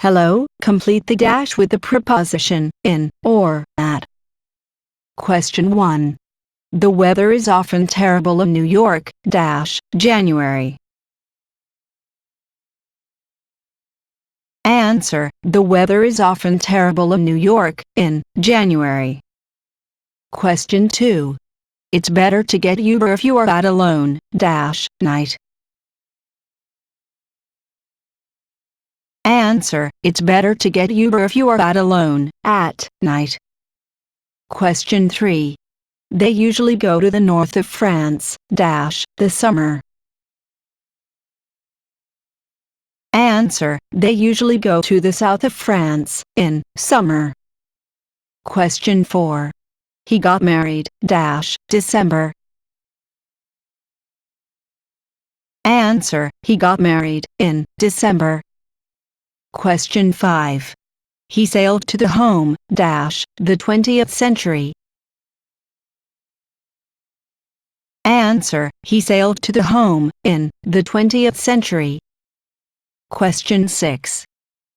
Hello, complete the dash with the preposition in or at. Question 1. The weather is often terrible in New York, January. Answer. The weather is often terrible in New York in January. Question 2. It's better to get Uber if you are out alone, night. Answer. It's better to get Uber if you are out alone, at night. Question 3. They usually go to the north of France, the summer. Answer. They usually go to the south of France, in summer. Question 4. He got married, December. Answer. He got married, in December. Question 5. He sailed to the home, the 20th century. Answer. He sailed to the home, in the 20th century. Question 6.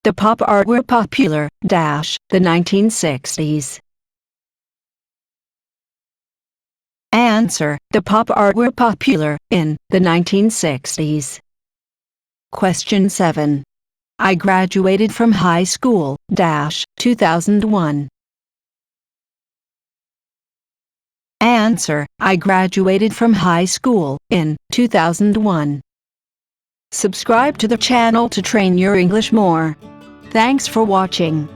The pop art were popular, the 1960s. Answer. The pop art were popular, in the 1960s. Question 7. I graduated from high school, 2001. Answer. I graduated from high school, in 2001. Subscribe to the channel to train your English more. Thanks for watching.